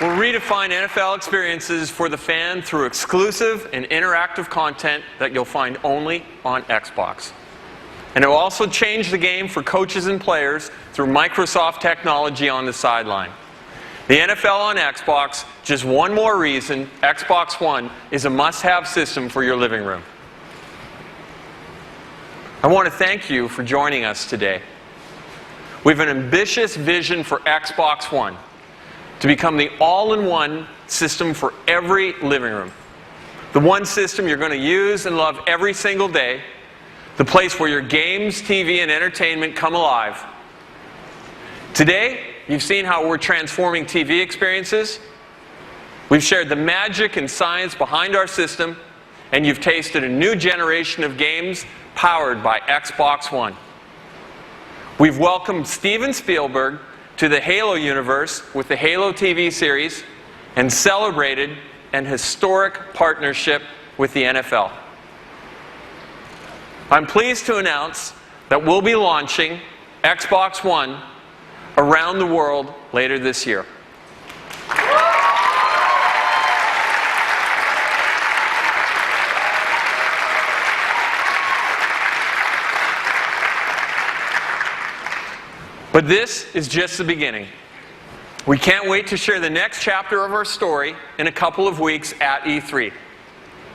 will redefine NFL experiences for the fan through exclusive and interactive content that you'll find only on Xbox. And it will also change the game for coaches and players through Microsoft technology on the sideline. The NFL on Xbox, just one more reason Xbox One is a must-have system for your living room. I want to thank you for joining us today. We have an ambitious vision for Xbox One to become the all-in-one system for every living room. The one system you're going to use and love every single day, the place where your games, TV, and entertainment come alive. Today, you've seen how we're transforming TV experiences. We've shared the magic and science behind our system, and you've tasted a new generation of games powered by Xbox One. We've welcomed Steven Spielberg to the Halo universe with the Halo TV series and celebrated an historic partnership with the NFL. I'm pleased to announce that we'll be launching Xbox One around the world later this year. But this is just the beginning. We can't wait to share the next chapter of our story in a couple of weeks at E3.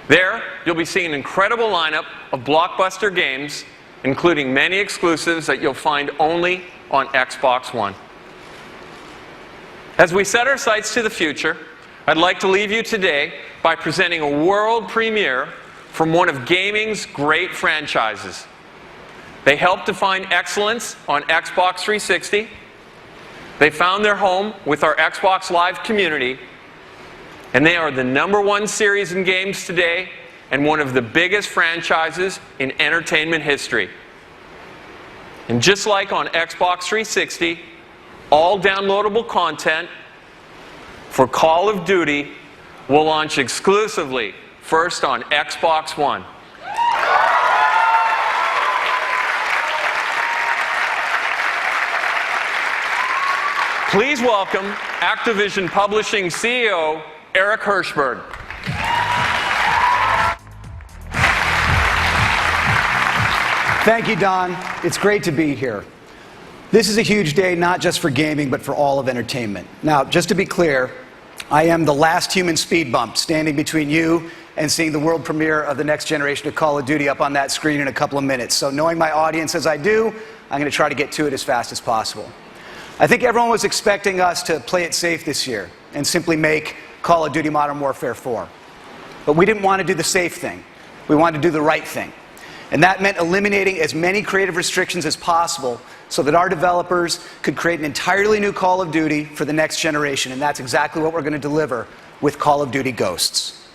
There, you'll be seeing an incredible lineup of blockbuster games, including many exclusives that you'll find only on Xbox One. As we set our sights to the future, I'd like to leave you today by presenting a world premiere from one of gaming's great franchises. They helped define excellence on Xbox 360. They found their home with our Xbox Live community. And they are the #1 series in games today and one of the biggest franchises in entertainment history. And just like on Xbox 360, all downloadable content for Call of Duty will launch exclusively first on Xbox One. Please welcome Activision Publishing CEO Eric Hirshberg. Thank you, Don. It's great to be here. This is a huge day, not just for gaming, but for all of entertainment. Now, just to be clear, I am the last human speed bump standing between you and seeing the world premiere of the next generation of Call of Duty up on that screen in a couple of minutes. So knowing my audience as I do, I'm going to try to get to it as fast as possible. I think everyone was expecting us to play it safe this year and simply make Call of Duty Modern Warfare 4. But we didn't want to do the safe thing. We wanted to do the right thing. And that meant eliminating as many creative restrictions as possible so that our developers could create an entirely new Call of Duty for the next generation. And that's exactly what we're going to deliver with Call of Duty Ghosts.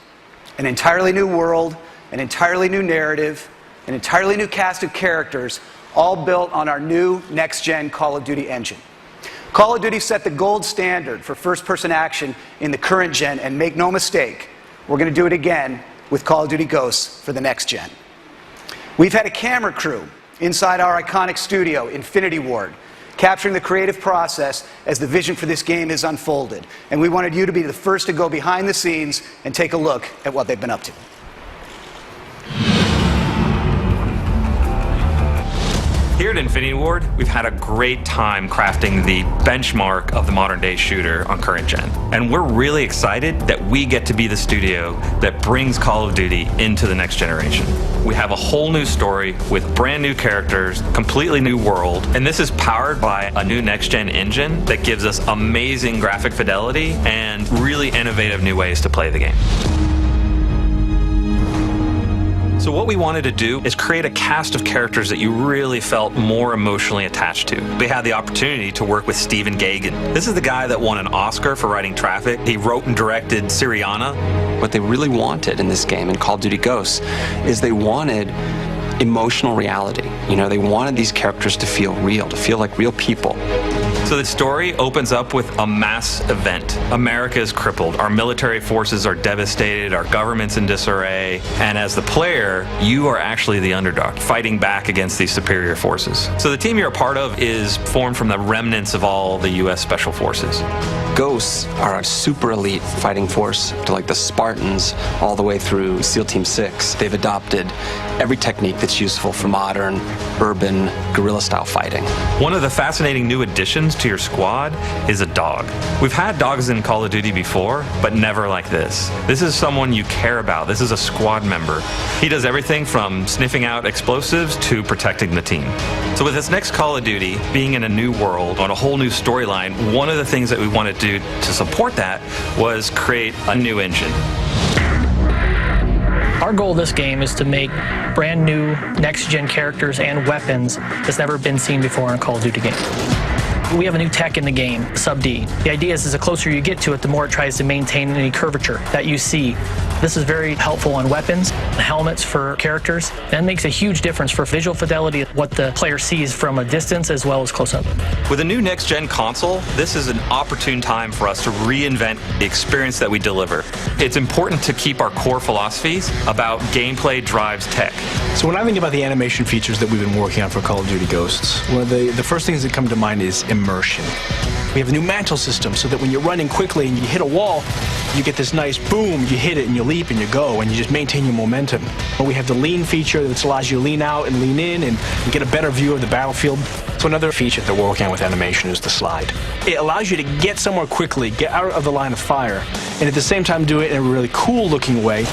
An entirely new world, an entirely new narrative, an entirely new cast of characters, all built on our new next-gen Call of Duty engine. Call of Duty set the gold standard for first-person action in the current gen, and make no mistake, we're going to do it again with Call of Duty Ghosts for the next gen. We've had a camera crew inside our iconic studio, Infinity Ward, capturing the creative process as the vision for this game is unfolded. And we wanted you to be the first to go behind the scenes and take a look at what they've been up to. Here at Infinity Ward, we've had a great time crafting the benchmark of the modern-day shooter on current gen. And we're really excited that we get to be the studio that brings Call of Duty into the next generation. We have a whole new story with brand new characters, completely new world, and this is powered by a new next-gen engine that gives us amazing graphic fidelity and really innovative new ways to play the game. So what we wanted to do is create a cast of characters that you really felt more emotionally attached to. We had the opportunity to work with Stephen Gaghan. This is the guy that won an Oscar for writing Traffic. He wrote and directed Syriana. What they really wanted in this game, in Call of Duty Ghosts, is they wanted emotional reality. You know, they wanted these characters to feel real, to feel like real people. So So the story opens up with a mass event. America is crippled. Our military forces are devastated. Our government's in disarray. And as the player, you are actually the underdog, fighting back against these superior forces. So the team you're a part of is formed from the remnants of all the U.S. Special Forces. Ghosts are a super elite fighting force, to like the Spartans all the way through SEAL Team 6. They've adopted every technique that's useful for modern, urban, guerrilla-style fighting. One of the fascinating new additions to your squad is a dog. We've had dogs in Call of Duty before, but never like this. This is someone you care about. This is a squad member. He does everything from sniffing out explosives to protecting the team. So with this next Call of Duty, being in a new world, on a whole new storyline, one of the things that we wanted to do to support that was create a new engine. Our goal of this game is to make brand new next-gen characters and weapons that's never been seen before in a Call of Duty game. We have a new tech in the game, Sub-D. The idea is the closer you get to it, the more it tries to maintain any curvature that you see. This is very helpful on weapons, helmets for characters. That makes a huge difference for visual fidelity, what the player sees from a distance as well as close-up. With a new next-gen console, this is an opportune time for us to reinvent the experience that we deliver. It's important to keep our core philosophies about gameplay drives tech. So when I think about the animation features that we've been working on for Call of Duty Ghosts, one of the first things that come to mind is immersion. We have a new mantle system so that when you're running quickly and you hit a wall, you get this nice boom, you hit it and you leap and you go and you just maintain your momentum. But we have the lean feature that allows you to lean out and lean in and get a better view of the battlefield. So another feature that we're working on with animation is the slide. It allows you to get somewhere quickly, get out of the line of fire, and at the same time do it in a really cool looking way.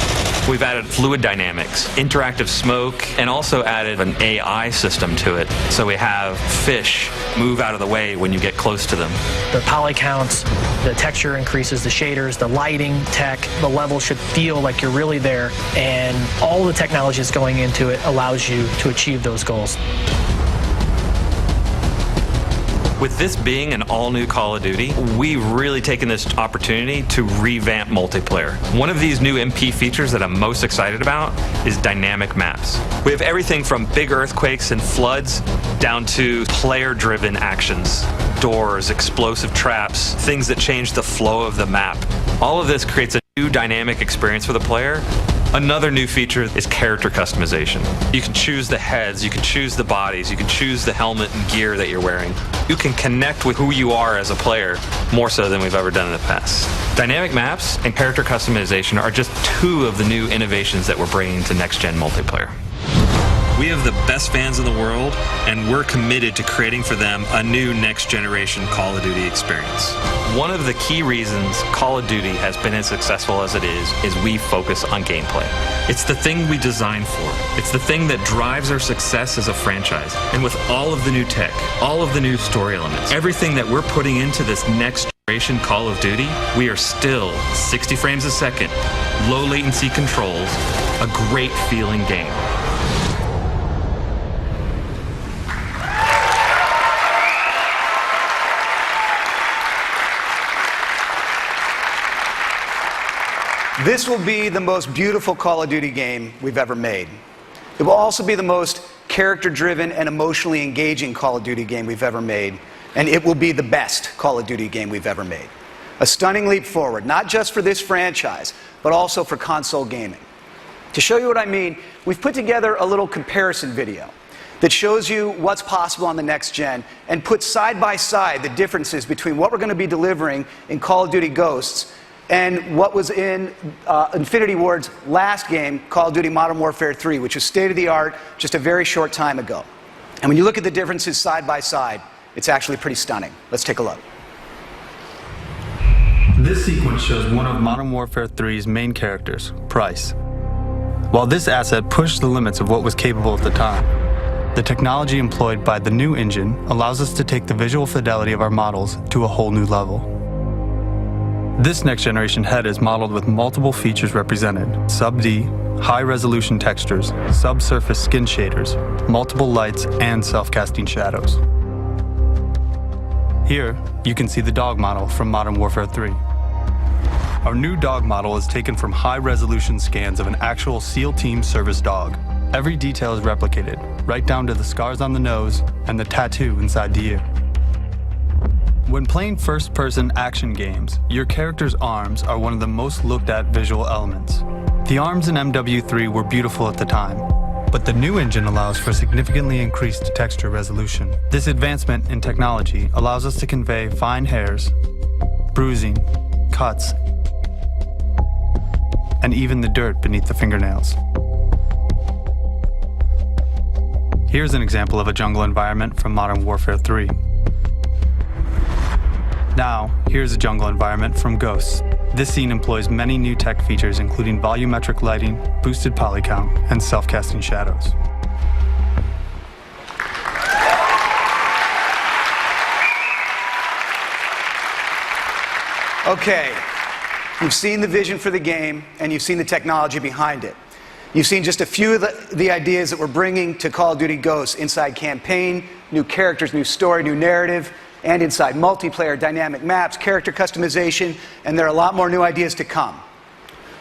We've added fluid dynamics, interactive smoke, and also added an AI system to it. So we have fish move out of the way when you get close to them. The poly counts, the texture increases, the shaders, the lighting tech, the level should feel like you're really there, and all the technology that's going into it allows you to achieve those goals. With this being an all-new Call of Duty, we've really taken this opportunity to revamp multiplayer. One of these new MP features that I'm most excited about is dynamic maps. We have everything from big earthquakes and floods down to player-driven actions. Doors, explosive traps, things that change the flow of the map. All of this creates a new dynamic experience for the player. Another new feature is character customization. You can choose the heads, you can choose the bodies, you can choose the helmet and gear that you're wearing. You can connect with who you are as a player more so than we've ever done in the past. Dynamic maps and character customization are just two of the new innovations that we're bringing to next-gen multiplayer. We have the best fans in the world, and we're committed to creating for them a new next-generation Call of Duty experience. One of the key reasons Call of Duty has been as successful as it is we focus on gameplay. It's the thing we designed for. It's the thing that drives our success as a franchise. And with all of the new tech, all of the new story elements, everything that we're putting into this next-generation Call of Duty, we are still 60 frames a second, low latency controls, a great feeling game. This will be the most beautiful Call of Duty game we've ever made. It will also be the most character-driven and emotionally engaging Call of Duty game we've ever made, and it will be the best Call of Duty game we've ever made. A stunning leap forward, not just for this franchise, but also for console gaming. To show you what I mean, we've put together a little comparison video that shows you what's possible on the next gen and put side by side the differences between what we're going to be delivering in Call of Duty Ghosts and what was in Infinity Ward's last game, Call of Duty Modern Warfare 3, which was state-of-the-art just a very short time ago. And when you look at the differences side by side, it's actually pretty stunning. Let's take a look. This sequence shows one of Modern Warfare 3's main characters, Price. While this asset pushed the limits of what was capable at the time, the technology employed by the new engine allows us to take the visual fidelity of our models to a whole new level. This next-generation head is modeled with multiple features represented: Sub-D, high-resolution textures, subsurface skin shaders, multiple lights, and self-casting shadows. Here, you can see the dog model from Modern Warfare 3. Our new dog model is taken from high-resolution scans of an actual SEAL Team service dog. Every detail is replicated, right down to the scars on the nose and the tattoo inside the ear. When playing first-person action games, your character's arms are one of the most looked at visual elements. The arms in MW3 were beautiful at the time, but the new engine allows for significantly increased texture resolution. This advancement in technology allows us to convey fine hairs, bruising, cuts, and even the dirt beneath the fingernails. Here's an example of a jungle environment from Modern Warfare 3. Now, here's a jungle environment from Ghosts. This scene employs many new tech features, including volumetric lighting, boosted poly count, and self-casting shadows. Okay, you've seen the vision for the game, and you've seen the technology behind it. You've seen just a few of the ideas that we're bringing to Call of Duty Ghosts inside campaign, new characters, new story, new narrative, and inside multiplayer, dynamic maps, character customization, and there are a lot more new ideas to come.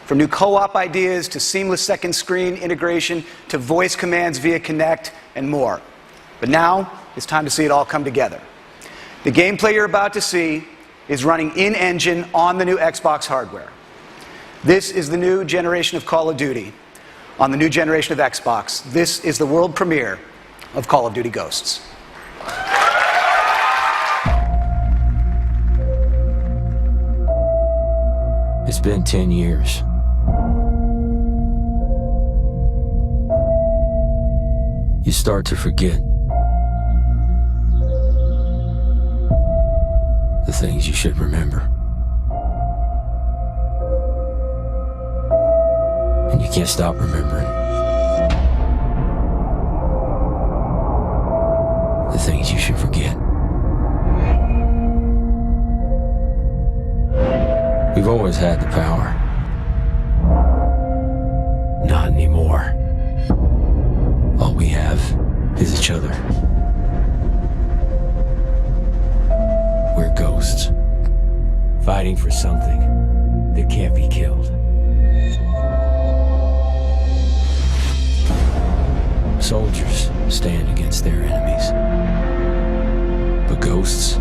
From new co-op ideas to seamless second screen integration to voice commands via Kinect and more. But now, it's time to see it all come together. The gameplay you're about to see is running in-engine on the new Xbox hardware. This is the new generation of Call of Duty on the new generation of Xbox. This is the world premiere of Call of Duty Ghosts. It's been 10 years. You start to forget the things you should remember. And you can't stop remembering the things you should forget. We've always had the power. Not anymore. All we have is each other. We're ghosts, fighting for something that can't be killed. Soldiers stand against their enemies, but ghosts